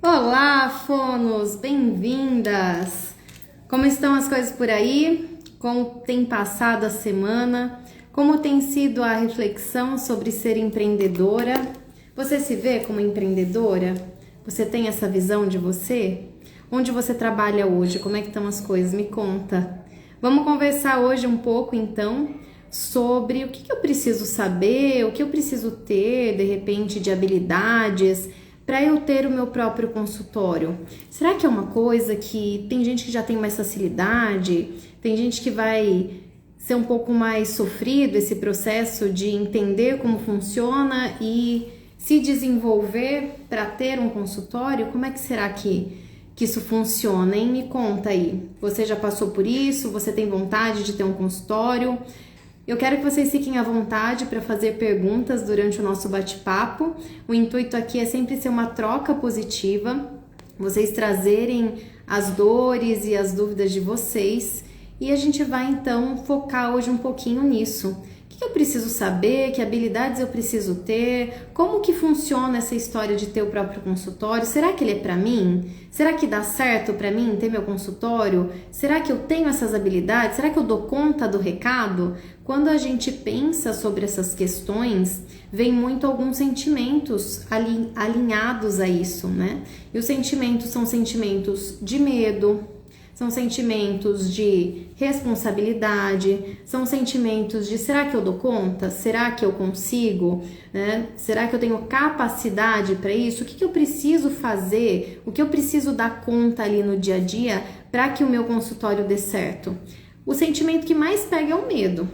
Olá, fonos! Bem-vindas! Como estão as coisas por aí? Como tem passado a semana? Como tem sido a reflexão sobre ser empreendedora? Você se vê como empreendedora? Você tem essa visão de você? Onde você trabalha hoje? Como é que estão as coisas? Me conta! Vamos conversar hoje um pouco, então, sobre o que eu preciso saber, o que eu preciso ter, de repente, de habilidades para eu ter o meu próprio consultório. Será que é uma coisa que tem gente que já tem mais facilidade, tem gente que vai ser um pouco mais sofrido esse processo de entender como funciona e se desenvolver para ter um consultório? Como é que será que isso funciona, hein? Me conta aí. Você já passou por isso? Você tem vontade de ter um consultório? Eu quero que vocês fiquem à vontade para fazer perguntas durante o nosso bate-papo. O intuito aqui é sempre ser uma troca positiva, vocês trazerem as dores e as dúvidas de vocês, e a gente vai então focar hoje um pouquinho nisso. O que eu preciso saber, que habilidades eu preciso ter, como que funciona essa história de ter o próprio consultório? Será que ele é para mim? Será que dá certo para mim ter meu consultório? Será que eu tenho essas habilidades? Será que eu dou conta do recado? Quando a gente pensa sobre essas questões, vem muito alguns sentimentos alinhados a isso, né? E os sentimentos são sentimentos de medo, são sentimentos de responsabilidade, são sentimentos de será que eu dou conta? Será que eu consigo? Né? Será que eu tenho capacidade para isso? O que eu preciso fazer? O que eu preciso dar conta ali no dia a dia para que o meu consultório dê certo? O sentimento que mais pega é o medo.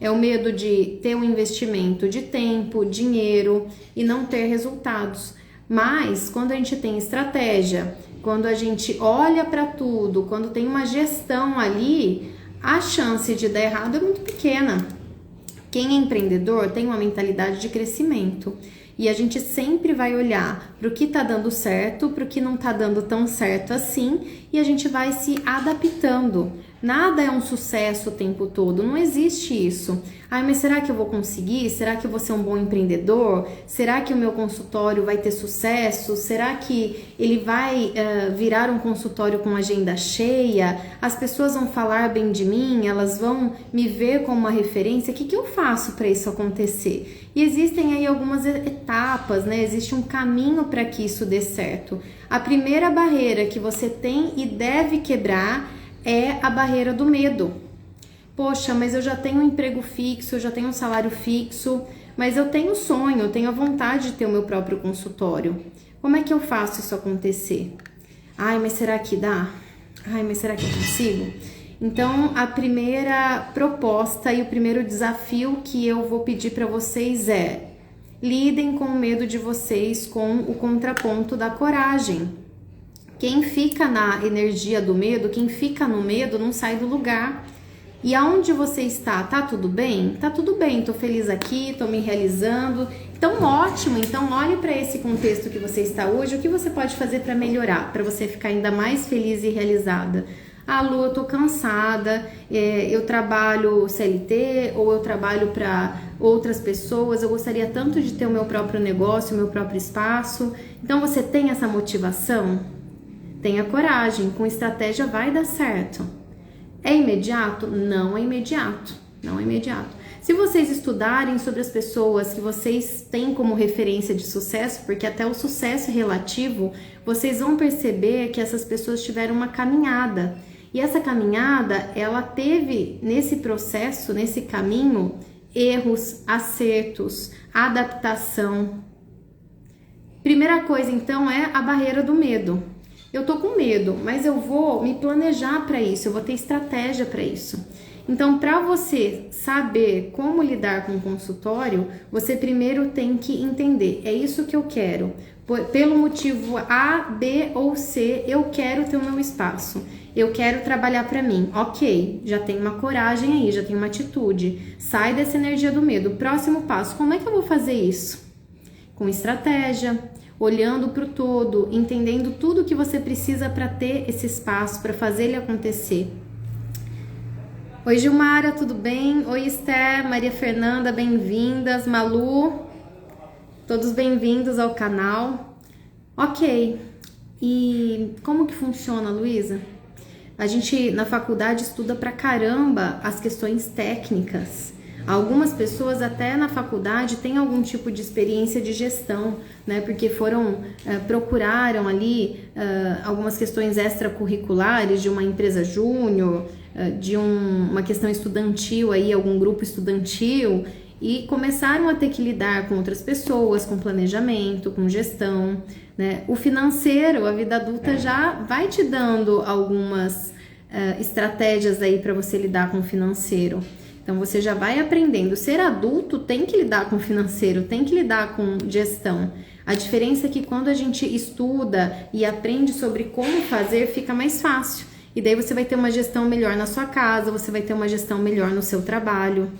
É o medo de ter um investimento de tempo, dinheiro e não ter resultados. Mas quando a gente tem estratégia, quando a gente olha para tudo, quando tem uma gestão ali, a chance de dar errado é muito pequena. Quem é empreendedor tem uma mentalidade de crescimento e a gente sempre vai olhar para o que está dando certo, para o que não está dando tão certo assim, e a gente vai se adaptando. Nada é um sucesso o tempo todo, não existe isso. Ai, mas será que eu vou conseguir? Será que eu vou ser um bom empreendedor? Será que o meu consultório vai ter sucesso? Será que ele vai virar um consultório com agenda cheia? As pessoas vão falar bem de mim? Elas vão me ver como uma referência? O que eu faço para isso acontecer? E existem aí algumas etapas, né? Existe um caminho para que isso dê certo. A primeira barreira que você tem e deve quebrar é a barreira do medo. Poxa, mas eu já tenho um emprego fixo, eu já tenho um salário fixo, mas eu tenho sonho, eu tenho a vontade de ter o meu próprio consultório. Como é que eu faço isso acontecer? Ai, mas será que dá? Ai, mas será que eu consigo? Então, a primeira proposta e o primeiro desafio que eu vou pedir para vocês é: lidem com o medo de vocês com o contraponto da coragem. Quem fica na energia do medo, quem fica no medo não sai do lugar. E aonde você está? Tá tudo bem? Tá tudo bem, tô feliz aqui, tô me realizando. Então, ótimo. Então, olhe para esse contexto que você está hoje. O que você pode fazer para melhorar, para você ficar ainda mais feliz e realizada? Ah, Lu, eu tô cansada, eu trabalho CLT ou eu trabalho para outras pessoas, eu gostaria tanto de ter o meu próprio negócio, o meu próprio espaço. Então, você tem essa motivação? Tenha coragem, com estratégia vai dar certo. É imediato? Não é imediato, não é imediato. Se vocês estudarem sobre as pessoas que vocês têm como referência de sucesso, porque até o sucesso é relativo, vocês vão perceber que essas pessoas tiveram uma caminhada. E essa caminhada, ela teve nesse processo, nesse caminho, erros, acertos, adaptação. Primeira coisa, então, é a barreira do medo. Eu tô com medo, mas eu vou me planejar para isso, eu vou ter estratégia para isso. Então, para você saber como lidar com o consultório, você primeiro tem que entender, é isso que eu quero. Pelo motivo A, B ou C, eu quero ter o meu espaço. Eu quero trabalhar para mim. Ok, já tem uma coragem aí, já tem uma atitude. Sai dessa energia do medo. Próximo passo, como é que eu vou fazer isso? Com estratégia, olhando para o todo, entendendo tudo que você precisa para ter esse espaço, para fazer ele acontecer. Oi, Gilmara, tudo bem? Oi, Esther, Maria Fernanda, bem-vindas. Malu, todos bem-vindos ao canal. Ok, E como que funciona, Luísa? A gente na faculdade estuda pra caramba as questões técnicas. Algumas pessoas até na faculdade têm algum tipo de experiência de gestão, né? Porque procuraram ali algumas questões extracurriculares de uma empresa júnior, de uma questão estudantil aí, algum grupo estudantil, e começaram a ter que lidar com outras pessoas, com planejamento, com gestão, né? O financeiro, a vida adulta já vai te dando algumas estratégias aí para você lidar com o financeiro. Então você já vai aprendendo. Ser adulto tem que lidar com o financeiro, tem que lidar com gestão. A diferença é que quando a gente estuda e aprende sobre como fazer, fica mais fácil. E daí você vai ter uma gestão melhor na sua casa, você vai ter uma gestão melhor no seu trabalho.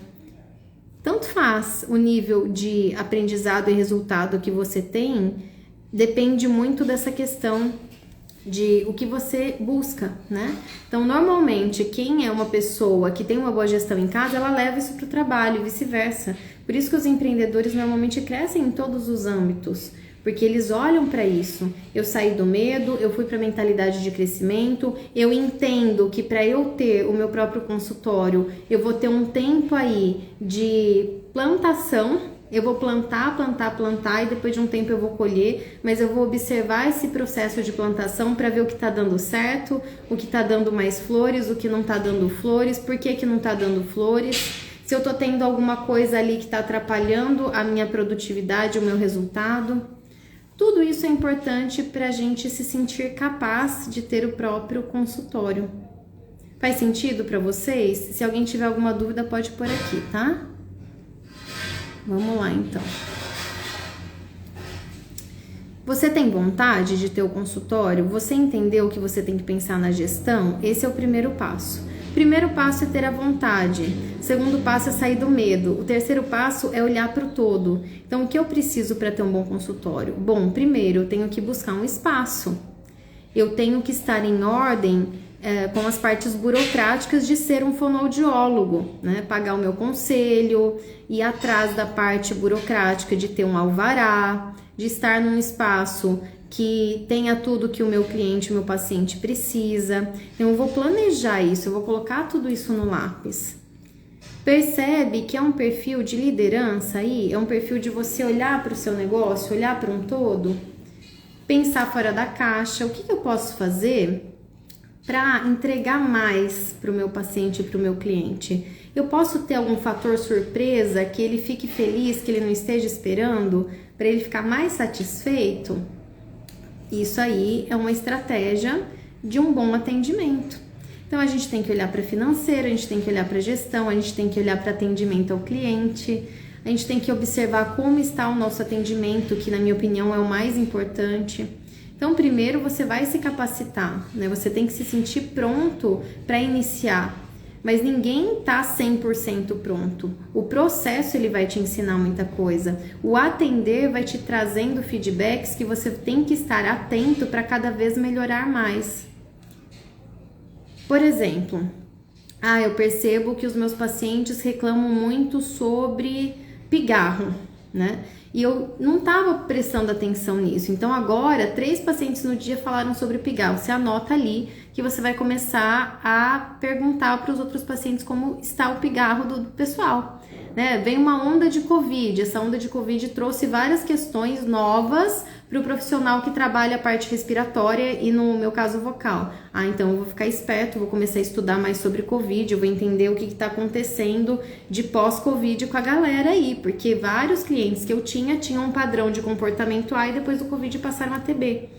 Tanto faz o nível de aprendizado e resultado que você tem, depende muito dessa questão de o que você busca, né? Então, normalmente, quem é uma pessoa que tem uma boa gestão em casa, ela leva isso para o trabalho e vice-versa. Por isso que os empreendedores normalmente crescem em todos os âmbitos, porque eles olham para isso. Eu saí do medo, eu fui para a mentalidade de crescimento, eu entendo que para eu ter o meu próprio consultório, eu vou ter um tempo aí de plantação. Eu vou plantar e depois de um tempo eu vou colher, mas eu vou observar esse processo de plantação para ver o que está dando certo, o que está dando mais flores, o que não está dando flores, por que não está dando flores, se eu estou tendo alguma coisa ali que está atrapalhando a minha produtividade, o meu resultado. Tudo isso é importante para a gente se sentir capaz de ter o próprio consultório. Faz sentido para vocês? Se alguém tiver alguma dúvida, pode pôr aqui, tá? Vamos lá, então. Você tem vontade de ter o consultório? Você entendeu que você tem que pensar na gestão? Esse é o primeiro passo. Primeiro passo é ter a vontade. Segundo passo é sair do medo. O terceiro passo é olhar para o todo. Então, o que eu preciso para ter um bom consultório? Bom, primeiro eu tenho que buscar um espaço. Eu tenho que estar em ordem com as partes burocráticas de ser um fonoaudiólogo, né? Pagar o meu conselho, ir atrás da parte burocrática de ter um alvará, de estar num espaço que tenha tudo que o meu cliente, o meu paciente precisa. Então eu vou planejar isso, eu vou colocar tudo isso no lápis. Percebe que é um perfil de liderança aí? É um perfil de você olhar para o seu negócio, olhar para um todo, pensar fora da caixa. O que eu posso fazer para entregar mais para o meu paciente e para o meu cliente? Eu posso ter algum fator surpresa que ele fique feliz, que ele não esteja esperando, para ele ficar mais satisfeito? Isso aí é uma estratégia de um bom atendimento. Então a gente tem que olhar para financeiro, a gente tem que olhar para gestão, a gente tem que olhar para atendimento ao cliente, a gente tem que observar como está o nosso atendimento, que na minha opinião é o mais importante. Então, primeiro você vai se capacitar, né? Você tem que se sentir pronto para iniciar, mas ninguém tá 100% pronto. O processo ele vai te ensinar muita coisa. O atender vai te trazendo feedbacks que você tem que estar atento para cada vez melhorar mais. Por exemplo, eu percebo que os meus pacientes reclamam muito sobre pigarro, né? E eu não estava prestando atenção nisso. Então agora, 3 pacientes no dia falaram sobre pigarro. Você anota ali que você vai começar a perguntar para os outros pacientes como está o pigarro do pessoal, né? Vem uma onda de Covid. Essa onda de Covid trouxe várias questões novas para o profissional que trabalha a parte respiratória e, no meu caso, vocal. Então eu vou ficar esperto, vou começar a estudar mais sobre Covid, eu vou entender o que está acontecendo de pós-Covid com a galera aí, porque vários clientes que eu tinham um padrão de comportamento A e depois do Covid passaram a ter B.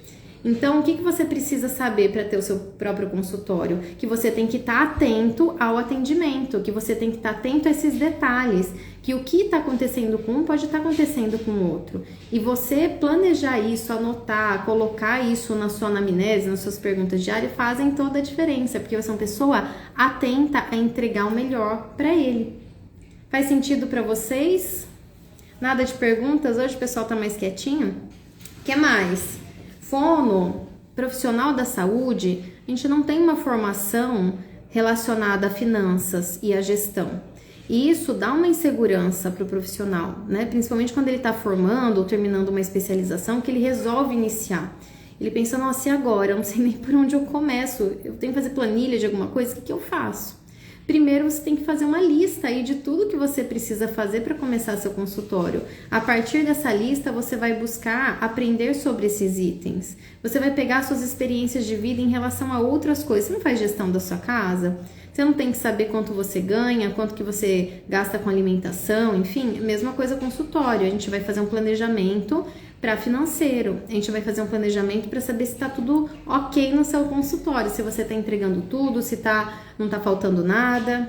Então, o que você precisa saber para ter o seu próprio consultório? Que você tem que estar atento ao atendimento, que você tem que estar atento a esses detalhes, que o que está acontecendo com um pode estar acontecendo com o outro. E você planejar isso, anotar, colocar isso na sua anamnese, nas suas perguntas diárias, fazem toda a diferença, porque você é uma pessoa atenta a entregar o melhor para ele. Faz sentido para vocês? Nada de perguntas? Hoje o pessoal está mais quietinho? O que mais? Fono, profissional da saúde, a gente não tem uma formação relacionada a finanças e a gestão. E isso dá uma insegurança para o profissional, né? Principalmente quando ele está formando ou terminando uma especialização que ele resolve iniciar. Ele pensa, nossa, e agora? Eu não sei nem por onde eu começo. Eu tenho que fazer planilha de alguma coisa, o que eu faço? Primeiro você tem que fazer uma lista aí de tudo que você precisa fazer para começar seu consultório. A partir dessa lista você vai buscar aprender sobre esses itens. Você vai pegar suas experiências de vida em relação a outras coisas. Você não faz gestão da sua casa? Você não tem que saber quanto você ganha, quanto que você gasta com alimentação, enfim, mesma coisa consultório. A gente vai fazer um planejamento para financeiro, a gente vai fazer um planejamento para saber se está tudo ok no seu consultório, se você está entregando tudo, se não está faltando nada.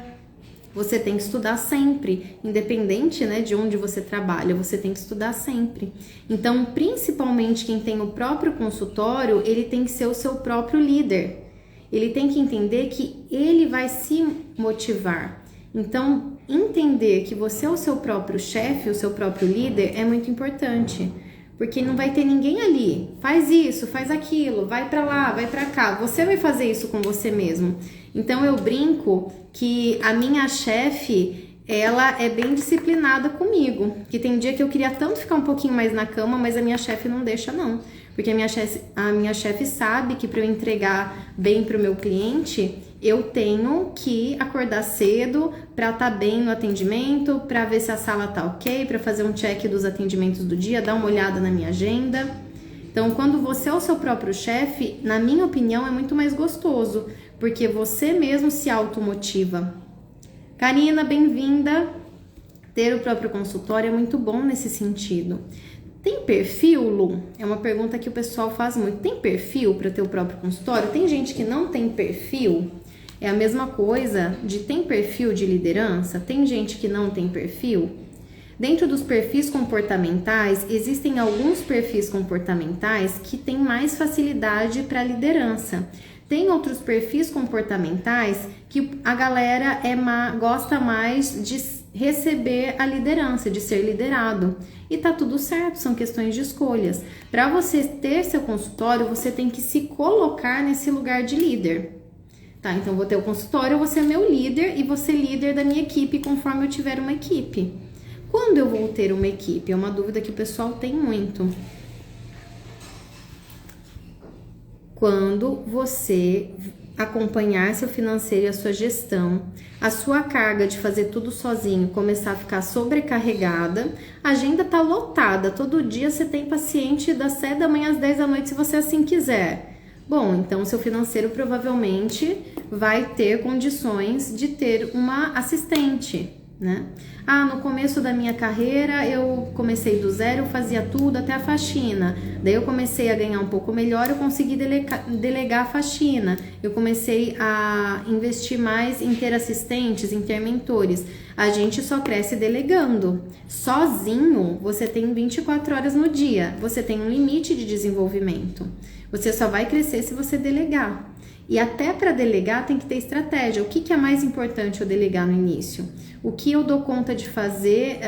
Você tem que estudar sempre, independente, né, de onde você trabalha, você tem que estudar sempre. Então, principalmente quem tem o próprio consultório, ele tem que ser o seu próprio líder. Ele tem que entender que ele vai se motivar. Então, entender que você é o seu próprio chefe, o seu próprio líder, é muito importante. Porque não vai ter ninguém ali. Faz isso, faz aquilo, vai pra lá, vai pra cá. Você vai fazer isso com você mesmo. Então, eu brinco que a minha chefe, ela é bem disciplinada comigo. Que tem dia que eu queria tanto ficar um pouquinho mais na cama, mas a minha chefe não deixa, não. Porque a minha chefe sabe que para eu entregar bem para o meu cliente, eu tenho que acordar cedo para estar bem no atendimento, para ver se a sala tá ok, para fazer um check dos atendimentos do dia, dar uma olhada na minha agenda. Então, quando você é o seu próprio chefe, na minha opinião, é muito mais gostoso, porque você mesmo se automotiva. Karina, bem-vinda. Ter o próprio consultório é muito bom nesse sentido. Tem perfil, Lu? É uma pergunta que o pessoal faz muito. Tem perfil para ter o próprio consultório? Tem gente que não tem perfil? É a mesma coisa de tem perfil de liderança? Tem gente que não tem perfil? Dentro dos perfis comportamentais, existem alguns perfis comportamentais que têm mais facilidade para liderança. Tem outros perfis comportamentais que a galera gosta mais de receber a liderança, de ser liderado. E tá tudo certo, são questões de escolhas. Para você ter seu consultório, você tem que se colocar nesse lugar de líder. Tá, então eu vou ter o consultório, eu vou ser meu líder e vou ser líder da minha equipe conforme eu tiver uma equipe. Quando eu vou ter uma equipe? É uma dúvida que o pessoal tem muito. Quando você acompanhar seu financeiro e a sua gestão, a sua carga de fazer tudo sozinho começar a ficar sobrecarregada, a agenda tá lotada, todo dia você tem paciente das 7 da manhã às 10 da noite se você assim quiser. Bom, então seu financeiro provavelmente vai ter condições de ter uma assistente, né? No começo da minha carreira eu comecei do zero, eu fazia tudo até a faxina. Daí eu comecei a ganhar um pouco melhor, eu consegui delegar a faxina. Eu comecei a investir mais em ter assistentes, em ter mentores. A gente só cresce delegando. Sozinho, você tem 24 horas no dia. Você tem um limite de desenvolvimento. Você só vai crescer se você delegar. E até para delegar tem que ter estratégia. O que é mais importante eu delegar no início? O que eu dou conta de fazer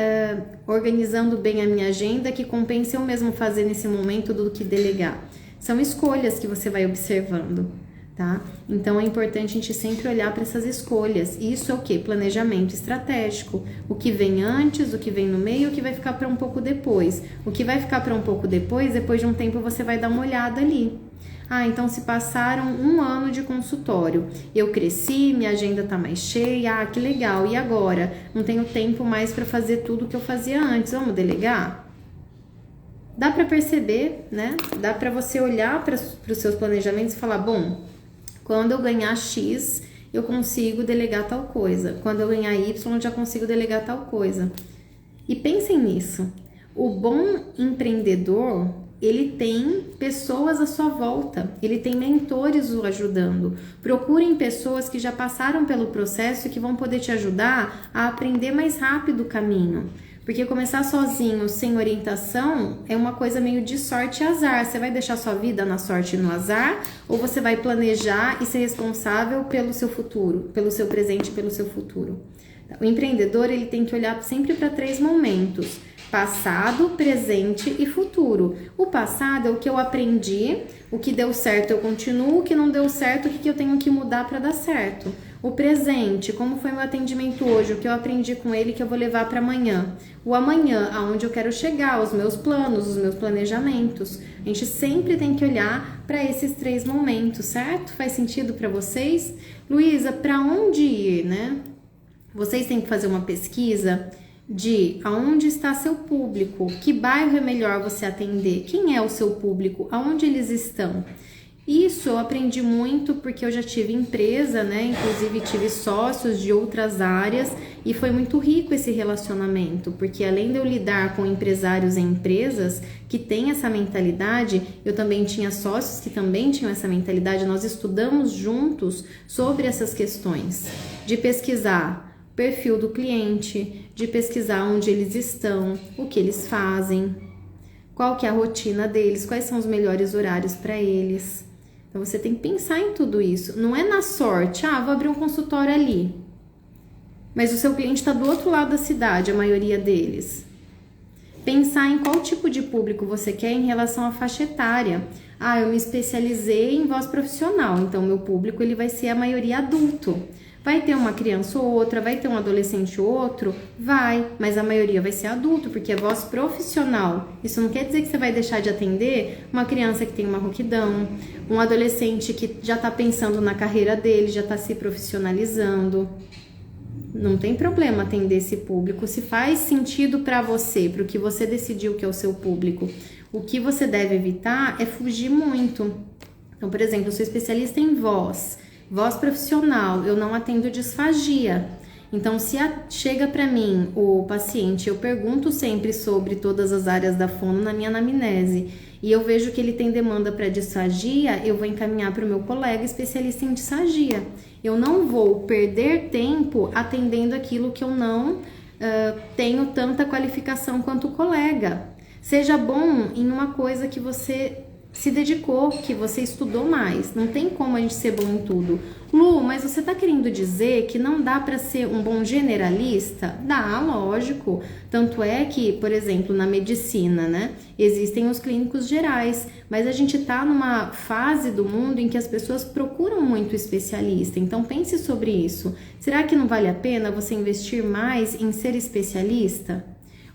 organizando bem a minha agenda que compensa eu mesmo fazer nesse momento do que delegar? São escolhas que você vai observando, tá? Então é importante a gente sempre olhar para essas escolhas. Isso é o quê? Planejamento estratégico. O que vem antes, o que vem no meio, o que vai ficar para um pouco depois. O que vai ficar para um pouco depois de um tempo você vai dar uma olhada ali. Então se passaram 1 ano de consultório, eu cresci, minha agenda tá mais cheia, que legal, e agora? Não tenho tempo mais para fazer tudo que eu fazia antes, vamos delegar? Dá para perceber, né? Dá para você olhar para os seus planejamentos e falar, bom, quando eu ganhar X, eu consigo delegar tal coisa, quando eu ganhar Y, eu já consigo delegar tal coisa. E pensem nisso, o bom empreendedor, ele tem pessoas à sua volta, ele tem mentores o ajudando. Procurem pessoas que já passaram pelo processo e que vão poder te ajudar a aprender mais rápido o caminho. Porque começar sozinho, sem orientação, é uma coisa meio de sorte e azar. Você vai deixar sua vida na sorte e no azar? Ou você vai planejar e ser responsável pelo seu futuro, pelo seu presente e pelo seu futuro? O empreendedor, ele tem que olhar sempre para 3 momentos. Passado, presente e futuro. O passado é o que eu aprendi, o que deu certo eu continuo, o que não deu certo, o que eu tenho que mudar para dar certo. O presente, como foi meu atendimento hoje, o que eu aprendi com ele que eu vou levar para amanhã. O amanhã, aonde eu quero chegar, os meus planos, os meus planejamentos. A gente sempre tem que olhar para esses 3 momentos, certo? Faz sentido para vocês? Luísa, para onde ir, né? Vocês têm que fazer uma pesquisa de aonde está seu público, que bairro é melhor você atender, quem é o seu público, aonde eles estão. Isso eu aprendi muito porque eu já tive empresa, né? Inclusive tive sócios de outras áreas e foi muito rico esse relacionamento, porque além de eu lidar com empresários e empresas que têm essa mentalidade, eu também tinha sócios que também tinham essa mentalidade, nós estudamos juntos sobre essas questões, de pesquisar perfil do cliente, de pesquisar onde eles estão, o que eles fazem, qual que é a rotina deles, quais são os melhores horários para eles. Então você tem que pensar em tudo isso. Não é na sorte, vou abrir um consultório ali. Mas o seu cliente está do outro lado da cidade, a maioria deles. Pensar em qual tipo de público você quer em relação à faixa etária. Eu me especializei em voz profissional, então meu público ele vai ser a maioria adulto. Vai ter uma criança ou outra, vai ter um adolescente ou outro? Vai, mas a maioria vai ser adulto, porque é voz profissional. Isso não quer dizer que você vai deixar de atender uma criança que tem uma rouquidão, um adolescente que já está pensando na carreira dele, já está se profissionalizando. Não tem problema atender esse público, se faz sentido para você, para o que você decidiu que é o seu público. O que você deve evitar é fugir muito. Então, por exemplo, eu sou especialista em voz profissional, eu não atendo disfagia. Então, se chega para mim o paciente, eu pergunto sempre sobre todas as áreas da fono na minha anamnese e eu vejo que ele tem demanda para disfagia, eu vou encaminhar para o meu colega especialista em disfagia. Eu não vou perder tempo atendendo aquilo que eu não tenho tanta qualificação quanto o colega. Seja bom em uma coisa que você se dedicou, que você estudou mais. Não tem como a gente ser bom em tudo. Lu, mas você tá querendo dizer que não dá para ser um bom generalista? Dá, lógico. Tanto é que, por exemplo, na medicina, né, existem os clínicos gerais, mas a gente tá numa fase do mundo em que as pessoas procuram muito especialista. Então pense sobre isso. Será que não vale a pena você investir mais em ser especialista?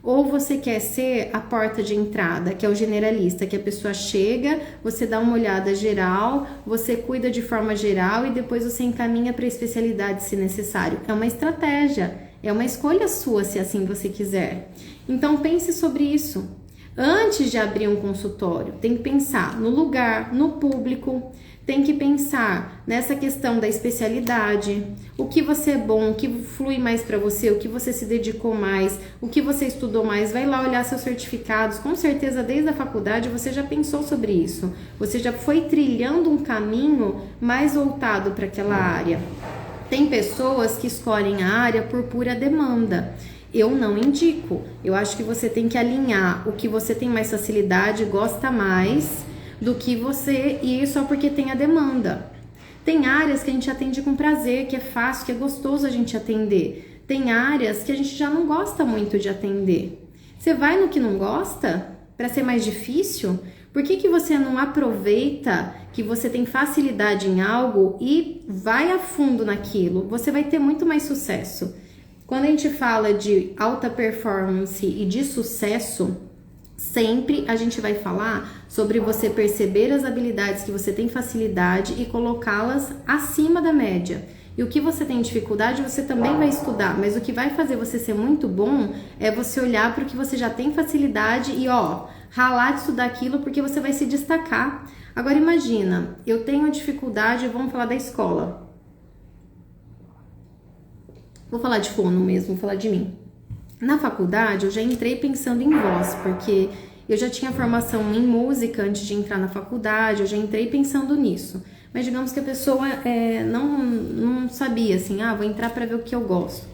Ou você quer ser a porta de entrada, que é o generalista, que a pessoa chega, você dá uma olhada geral, você cuida de forma geral e depois você encaminha para a especialidade se necessário. É uma estratégia, é uma escolha sua se assim você quiser. Então pense sobre isso. Antes de abrir um consultório, tem que pensar no lugar, no público, tem que pensar nessa questão da especialidade, o que você é bom, o que flui mais para você, o que você se dedicou mais, o que você estudou mais, vai lá olhar seus certificados, com certeza desde a faculdade você já pensou sobre isso, você já foi trilhando um caminho mais voltado para aquela área. Tem pessoas que escolhem a área por pura demanda. Eu não indico, eu acho que você tem que alinhar o que você tem mais facilidade, gosta mais, do que você ir só porque tem a demanda. Tem áreas que a gente atende com prazer, que é fácil, que é gostoso a gente atender. Tem áreas que a gente já não gosta muito de atender. Você vai no que não gosta para ser mais difícil? Por que você não aproveita que você tem facilidade em algo e vai a fundo naquilo? Você vai ter muito mais sucesso. Quando a gente fala de alta performance e de sucesso, sempre a gente vai falar sobre você perceber as habilidades que você tem facilidade e colocá-las acima da média. E o que você tem dificuldade, você também vai estudar, mas o que vai fazer você ser muito bom é você olhar para o que você já tem facilidade e ralar de estudar aquilo porque você vai se destacar. Agora imagina, eu tenho dificuldade, vamos falar da escola. Vou falar de fono mesmo, vou falar de mim. Na faculdade, eu já entrei pensando em voz, porque eu já tinha formação em música antes de entrar na faculdade, eu já entrei pensando nisso. Mas digamos que a pessoa não sabia, assim, vou entrar para ver o que eu gosto.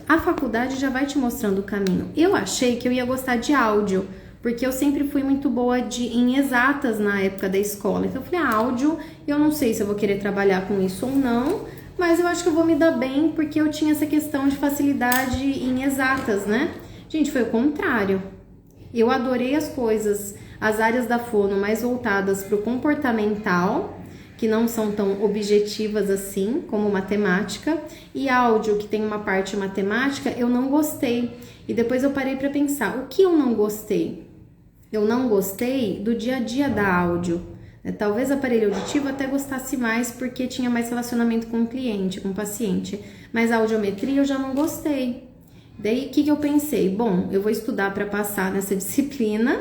A faculdade já vai te mostrando o caminho. Eu achei que eu ia gostar de áudio, porque eu sempre fui muito boa em exatas na época da escola. Então eu falei, áudio, eu não sei se eu vou querer trabalhar com isso ou não, mas eu acho que eu vou me dar bem porque eu tinha essa questão de facilidade em exatas, né? Gente, foi o contrário. Eu adorei as áreas da fono mais voltadas para o comportamental, que não são tão objetivas assim, como matemática, e áudio, que tem uma parte matemática, eu não gostei. E depois eu parei para pensar, o que eu não gostei? Eu não gostei do dia a dia da áudio. Talvez aparelho auditivo até gostasse mais, porque tinha mais relacionamento com o cliente, com o paciente. Mas a audiometria eu já não gostei. Daí, o que eu pensei? Bom, eu vou estudar para passar nessa disciplina,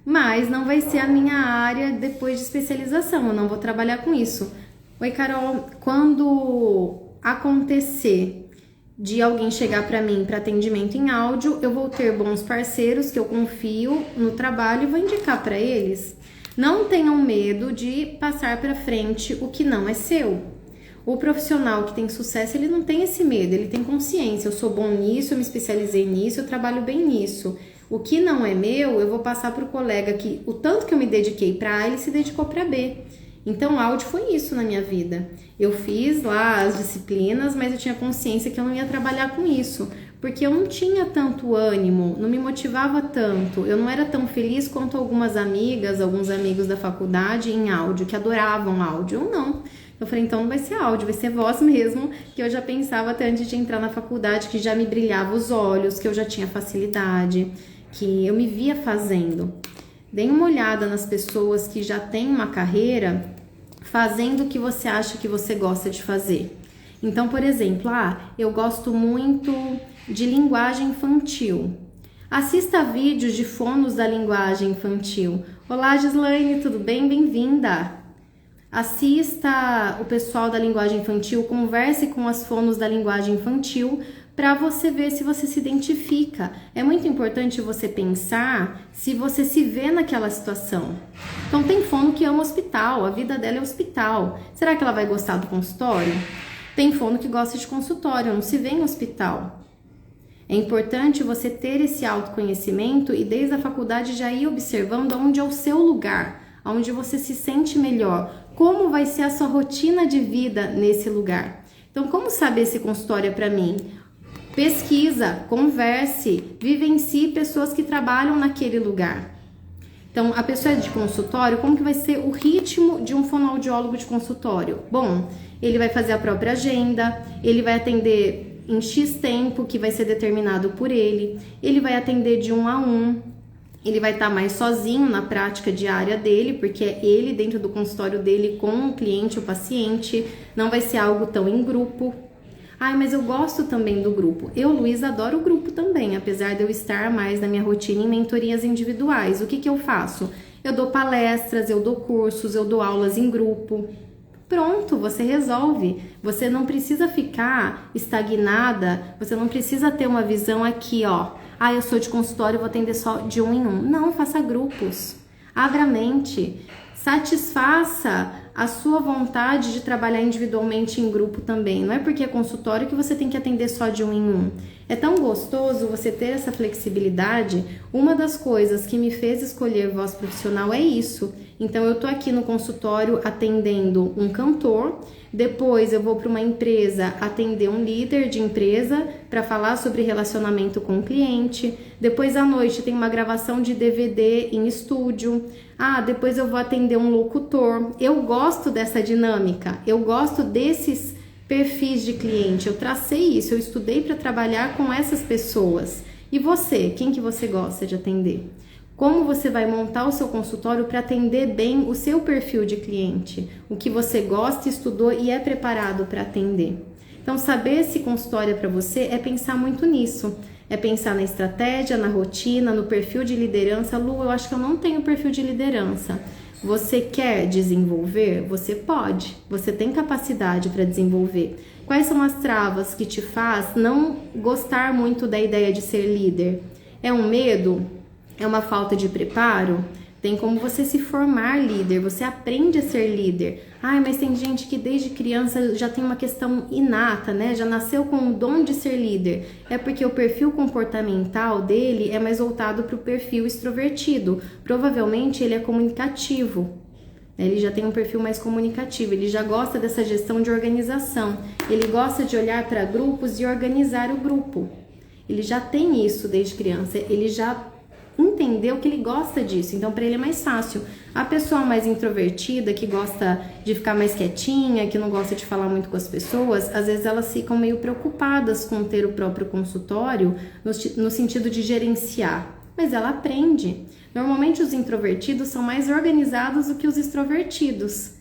mas não vai ser a minha área depois de especialização, eu não vou trabalhar com isso. Oi, Carol, quando acontecer de alguém chegar para mim para atendimento em áudio, eu vou ter bons parceiros que eu confio no trabalho e vou indicar para eles. Não tenham medo de passar para frente o que não é seu. O profissional que tem sucesso, ele não tem esse medo, ele tem consciência. Eu sou bom nisso, eu me especializei nisso, eu trabalho bem nisso. O que não é meu, eu vou passar para o colega que o tanto que eu me dediquei para A, ele se dedicou para B. Então, áudio foi isso na minha vida. Eu fiz lá as disciplinas, mas eu tinha consciência que eu não ia trabalhar com isso, porque eu não tinha tanto ânimo, não me motivava tanto, eu não era tão feliz quanto algumas amigas, alguns amigos da faculdade em áudio, que adoravam áudio. Eu não. Eu falei, então não vai ser áudio, vai ser voz mesmo, que eu já pensava até antes de entrar na faculdade, que já me brilhava os olhos, que eu já tinha facilidade, que eu me via fazendo. Dê uma olhada nas pessoas que já têm uma carreira fazendo o que você acha que você gosta de fazer. Então, por exemplo, eu gosto muito de linguagem infantil. Assista vídeos de fonos da linguagem infantil. Olá, Gislaine, tudo bem? Bem-vinda! Assista o pessoal da linguagem infantil, converse com as fonos da linguagem infantil para você ver se você se identifica. É muito importante você pensar se você se vê naquela situação. Então, tem fono que ama hospital, a vida dela é hospital. Será que ela vai gostar do consultório? Tem fono que gosta de consultório, não se vê em hospital. É importante você ter esse autoconhecimento e desde a faculdade já ir observando onde é o seu lugar, onde você se sente melhor, como vai ser a sua rotina de vida nesse lugar. Então, como saber esse consultório é para mim? Pesquisa, converse, vivencie pessoas que trabalham naquele lugar. Então, a pessoa é de consultório, como que vai ser o ritmo de um fonoaudiólogo de consultório? Bom, ele vai fazer a própria agenda, ele vai atender em X tempo, que vai ser determinado por ele vai atender de 1 a 1, ele vai estar mais sozinho na prática diária dele, porque é ele dentro do consultório dele com o cliente, o paciente, não vai ser algo tão em grupo. Mas eu gosto também do grupo. Eu, Luísa, adoro o grupo também, apesar de eu estar mais na minha rotina em mentorias individuais. O que eu faço? Eu dou palestras, eu dou cursos, eu dou aulas em grupo. Pronto, você resolve. Você não precisa ficar estagnada, você não precisa ter uma visão aqui, eu sou de consultório, vou atender só de 1 em 1. Não, faça grupos. Abra a mente. Satisfaça a sua vontade de trabalhar individualmente em grupo também. Não é porque é consultório que você tem que atender só de 1 em 1. É tão gostoso você ter essa flexibilidade. Uma das coisas que me fez escolher voz profissional é isso. Então, eu tô aqui no consultório atendendo um cantor, depois eu vou para uma empresa atender um líder de empresa para falar sobre relacionamento com o cliente, depois à noite tem uma gravação de DVD em estúdio, depois eu vou atender um locutor. Eu gosto dessa dinâmica, eu gosto desses perfis de cliente, eu tracei isso, eu estudei para trabalhar com essas pessoas. E você, quem que você gosta de atender? Como você vai montar o seu consultório para atender bem o seu perfil de cliente? O que você gosta, estudou e é preparado para atender. Então, saber se consultório é para você é pensar muito nisso. É pensar na estratégia, na rotina, no perfil de liderança. Lu, eu acho que eu não tenho perfil de liderança. Você quer desenvolver? Você pode. Você tem capacidade para desenvolver. Quais são as travas que te faz não gostar muito da ideia de ser líder? É um medo? É uma falta de preparo? Tem como você se formar líder, você aprende a ser líder. Mas tem gente que desde criança já tem uma questão inata, né? Já nasceu com o dom de ser líder. É porque o perfil comportamental dele é mais voltado para o perfil extrovertido. Provavelmente ele é comunicativo. Ele já tem um perfil mais comunicativo, ele já gosta dessa gestão de organização. Ele gosta de olhar para grupos e organizar o grupo. Ele já tem isso desde criança, ele já entendeu que ele gosta disso, então para ele é mais fácil. A pessoa mais introvertida, que gosta de ficar mais quietinha, que não gosta de falar muito com as pessoas, às vezes elas ficam meio preocupadas com ter o próprio consultório no sentido de gerenciar, mas ela aprende. Normalmente os introvertidos são mais organizados do que os extrovertidos.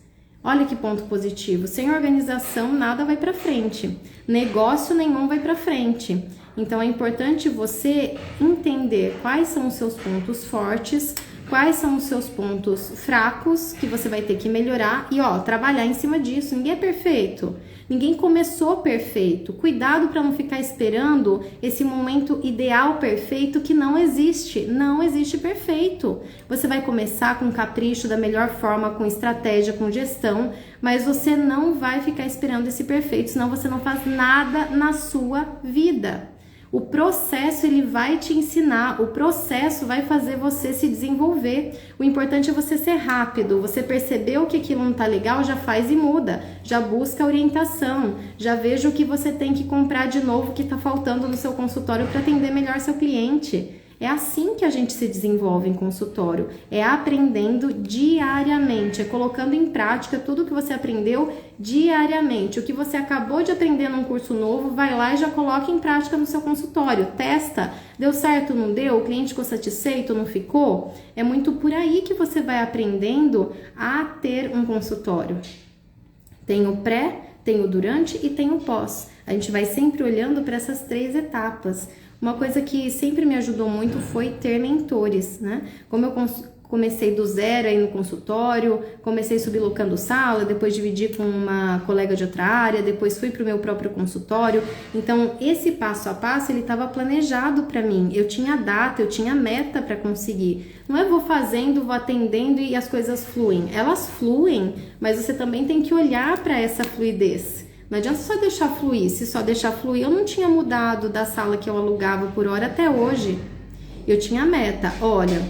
Olha que ponto positivo, sem organização nada vai para frente, negócio nenhum vai para frente. Então é importante você entender quais são os seus pontos fortes, quais são os seus pontos fracos que você vai ter que melhorar e trabalhar em cima disso. Ninguém é perfeito, ninguém começou perfeito. Cuidado para não ficar esperando esse momento ideal perfeito que não existe perfeito. Você vai começar com capricho, da melhor forma, com estratégia, com gestão, mas você não vai ficar esperando esse perfeito, senão você não faz nada na sua vida. O processo, ele vai te ensinar, o processo vai fazer você se desenvolver. O importante é você ser rápido, você percebeu que aquilo não tá legal, já faz e muda, já busca orientação, já veja o que você tem que comprar de novo que tá faltando no seu consultório para atender melhor seu cliente. É assim que a gente se desenvolve em consultório, é aprendendo diariamente, é colocando em prática tudo que você aprendeu diariamente. O que você acabou de aprender num curso novo, vai lá e já coloca em prática no seu consultório, testa, deu certo, não deu, o cliente ficou satisfeito, não ficou? É muito por aí que você vai aprendendo a ter um consultório. Tem o pré, tem o durante e tem o pós. A gente vai sempre olhando para essas 3 etapas. Uma coisa que sempre me ajudou muito foi ter mentores, né? Como eu comecei do zero aí no consultório, comecei sublocando sala, depois dividi com uma colega de outra área, depois fui para o meu próprio consultório. Então, esse passo a passo, ele estava planejado para mim. Eu tinha data, eu tinha meta para conseguir. Não é vou fazendo, vou atendendo e as coisas fluem. Elas fluem, mas você também tem que olhar para essa fluidez. Não adianta só deixar fluir. Se só deixar fluir, eu não tinha mudado da sala que eu alugava por hora até hoje. Eu tinha meta. Olha,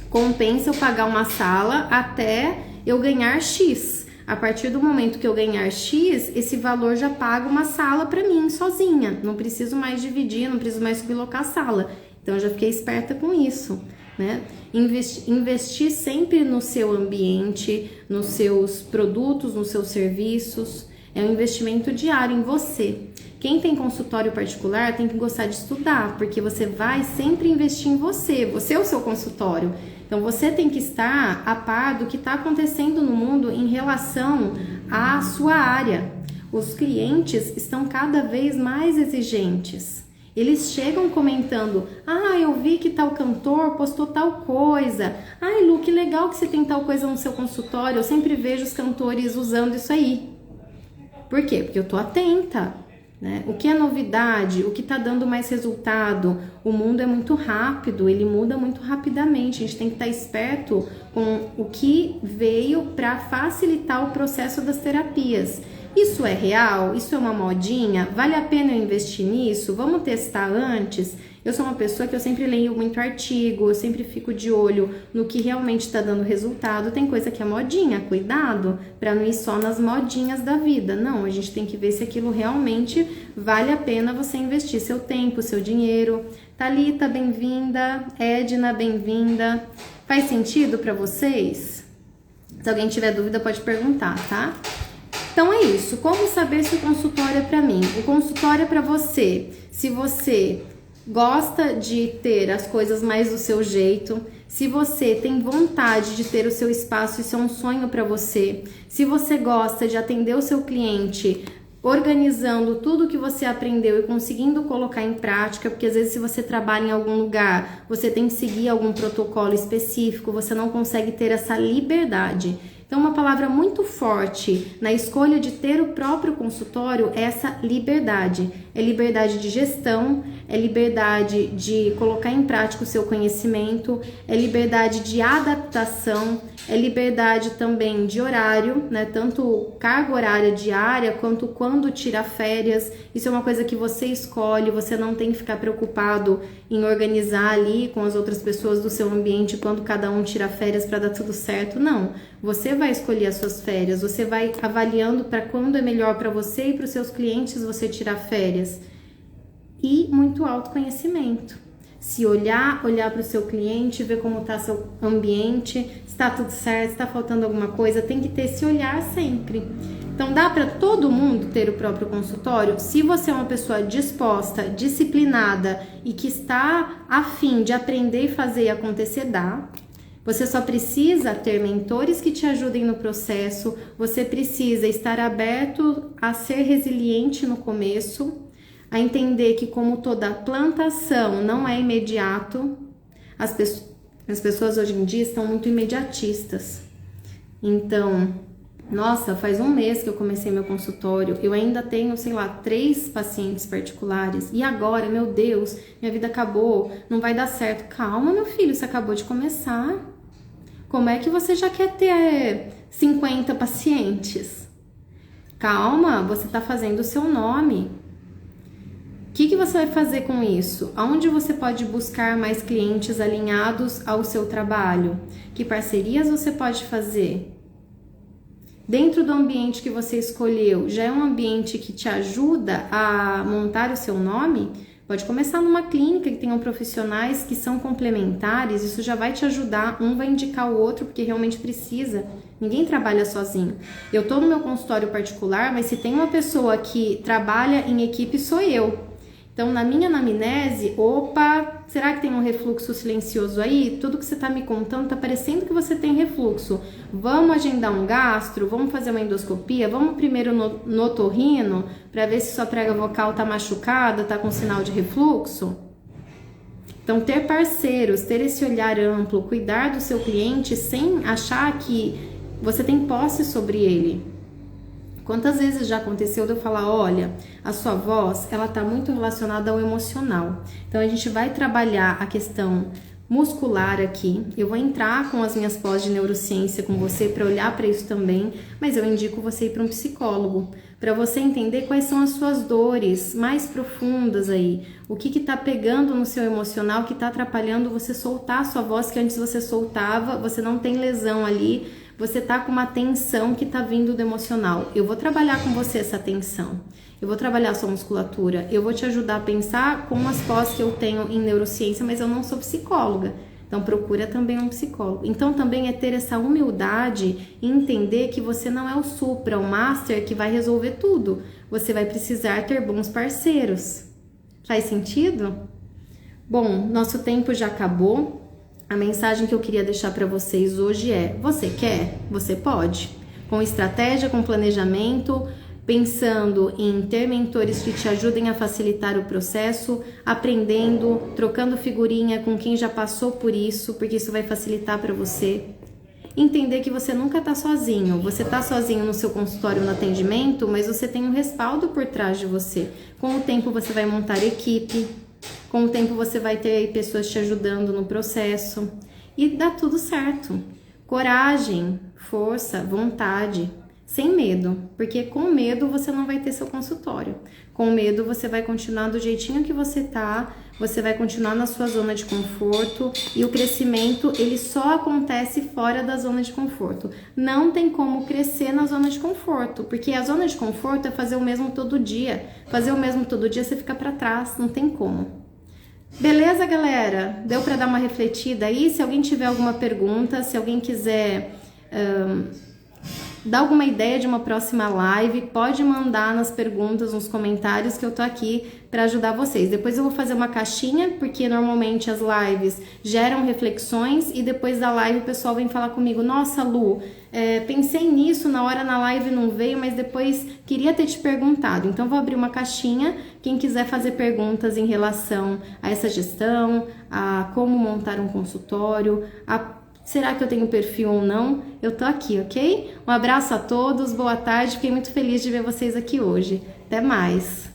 compensa eu pagar uma sala até eu ganhar X. A partir do momento que eu ganhar X, esse valor já paga uma sala para mim sozinha. Não preciso mais dividir, não preciso mais sublocar a sala. Então eu já fiquei esperta com isso, né? Investir sempre no seu ambiente, nos seus produtos, nos seus serviços. É um investimento diário em você. Quem tem consultório particular tem que gostar de estudar, porque você vai sempre investir em você. Você é o seu consultório. Então, você tem que estar a par do que está acontecendo no mundo em relação à sua área. Os clientes estão cada vez mais exigentes. Eles chegam comentando: eu vi que tal cantor postou tal coisa. Ai, Lu, que legal que você tem tal coisa no seu consultório. Eu sempre vejo os cantores usando isso aí. Por quê? Porque eu tô atenta, né? O que é novidade? O que tá dando mais resultado? O mundo é muito rápido, ele muda muito rapidamente. A gente tem que estar esperto com o que veio para facilitar o processo das terapias. Isso é real? Isso é uma modinha? Vale a pena eu investir nisso? Vamos testar antes? Eu sou uma pessoa que eu sempre leio muito artigo, eu sempre fico de olho no que realmente está dando resultado. Tem coisa que é modinha, cuidado para não ir só nas modinhas da vida. Não, a gente tem que ver se aquilo realmente vale a pena você investir seu tempo, seu dinheiro. Thalita, bem-vinda. Edna, bem-vinda. Faz sentido para vocês? Se alguém tiver dúvida pode perguntar, tá? Então é isso. Como saber se o consultório é para mim? O consultório é para você. Se você gosta de ter as coisas mais do seu jeito, se você tem vontade de ter o seu espaço, isso é um sonho para você, se você gosta de atender o seu cliente organizando tudo que você aprendeu e conseguindo colocar em prática, porque às vezes se você trabalha em algum lugar, você tem que seguir algum protocolo específico, você não consegue ter essa liberdade. Então, uma palavra muito forte na escolha de ter o próprio consultório é essa liberdade. É liberdade de gestão, é liberdade de colocar em prática o seu conhecimento, é liberdade de adaptação, é liberdade também de horário, né? Tanto carga horária diária quanto quando tira férias. Isso é uma coisa que você escolhe, você não tem que ficar preocupado em organizar ali com as outras pessoas do seu ambiente quando cada um tira férias para dar tudo certo. Não, você vai escolher as suas férias, você vai avaliando para quando é melhor para você e para os seus clientes você tirar férias. E muito autoconhecimento. se olhar para o seu cliente, ver como está seu ambiente, se está tudo certo, se está faltando alguma coisa, tem que ter esse olhar sempre. Então dá para todo mundo ter o próprio consultório? Se você é uma pessoa disposta, disciplinada e que está a fim de aprender e fazer acontecer, dá. Você só precisa ter mentores que te ajudem no processo, você precisa estar aberto a ser resiliente no começo, a entender que como toda plantação não é imediato, as pessoas hoje em dia estão muito imediatistas. Então, nossa, faz um mês que eu comecei meu consultório, eu ainda tenho, 3 pacientes particulares, e agora, meu Deus, minha vida acabou, não vai dar certo. Calma, meu filho, você acabou de começar. Como é que você já quer ter 50 pacientes? Calma, você está fazendo o seu nome. O que você vai fazer com isso? Aonde você pode buscar mais clientes alinhados ao seu trabalho? Que parcerias você pode fazer? Dentro do ambiente que você escolheu, já é um ambiente que te ajuda a montar o seu nome? Pode começar numa clínica que tenham profissionais que são complementares, isso já vai te ajudar, um vai indicar o outro porque realmente precisa. Ninguém trabalha sozinho. Eu estou no meu consultório particular, mas se tem uma pessoa que trabalha em equipe, sou eu. Então, na minha anamnese, opa, será que tem um refluxo silencioso aí? Tudo que você está me contando está parecendo que você tem refluxo. Vamos agendar um gastro? Vamos fazer uma endoscopia? Vamos primeiro no otorrino para ver se sua prega vocal está machucada, está com sinal de refluxo? Então, ter parceiros, ter esse olhar amplo, cuidar do seu cliente sem achar que você tem posse sobre ele. Quantas vezes já aconteceu de eu falar, olha, a sua voz, ela tá muito relacionada ao emocional. Então, a gente vai trabalhar a questão muscular aqui. Eu vou entrar com as minhas pós de neurociência com você para olhar para isso também, mas eu indico você ir para um psicólogo, para você entender quais são as suas dores mais profundas aí. O que tá pegando no seu emocional, que tá atrapalhando você soltar a sua voz, que antes você soltava, você não tem lesão ali, você tá com uma tensão que tá vindo do emocional. Eu vou trabalhar com você essa tensão. Eu vou trabalhar a sua musculatura. Eu vou te ajudar a pensar com as pós que eu tenho em neurociência, mas eu não sou psicóloga. Então procura também um psicólogo. Então também é ter essa humildade e entender que você não é o supra, o master que vai resolver tudo. Você vai precisar ter bons parceiros. Faz sentido? Bom, nosso tempo já acabou. A mensagem que eu queria deixar para vocês hoje é: você quer? Você pode. Com estratégia, com planejamento, pensando em ter mentores que te ajudem a facilitar o processo, aprendendo, trocando figurinha com quem já passou por isso, porque isso vai facilitar para você. Entender que você nunca está sozinho. Você está sozinho no seu consultório, no atendimento, mas você tem um respaldo por trás de você. Com o tempo você vai montar equipe. Com o tempo você vai ter aí pessoas te ajudando no processo e dá tudo certo. Coragem, força, vontade, sem medo, porque com medo você não vai ter seu consultório. Com medo você vai continuar do jeitinho que você tá, você vai continuar na sua zona de conforto e o crescimento ele só acontece fora da zona de conforto. Não tem como crescer na zona de conforto, porque a zona de conforto é fazer o mesmo todo dia. Fazer o mesmo todo dia você fica para trás, não tem como. Beleza, galera? Deu para dar uma refletida aí? Se alguém tiver alguma pergunta, se alguém quiser dar alguma ideia de uma próxima live, pode mandar nas perguntas, nos comentários, que eu tô aqui para ajudar vocês. Depois eu vou fazer uma caixinha, porque normalmente as lives geram reflexões e depois da live o pessoal vem falar comigo: nossa, Lu, pensei nisso na hora na live não veio, mas depois queria ter te perguntado. Então vou abrir uma caixinha, quem quiser fazer perguntas em relação a essa gestão, a como montar um consultório, será que eu tenho perfil ou não? Eu tô aqui, ok? Um abraço a todos, boa tarde, fiquei muito feliz de ver vocês aqui hoje. Até mais!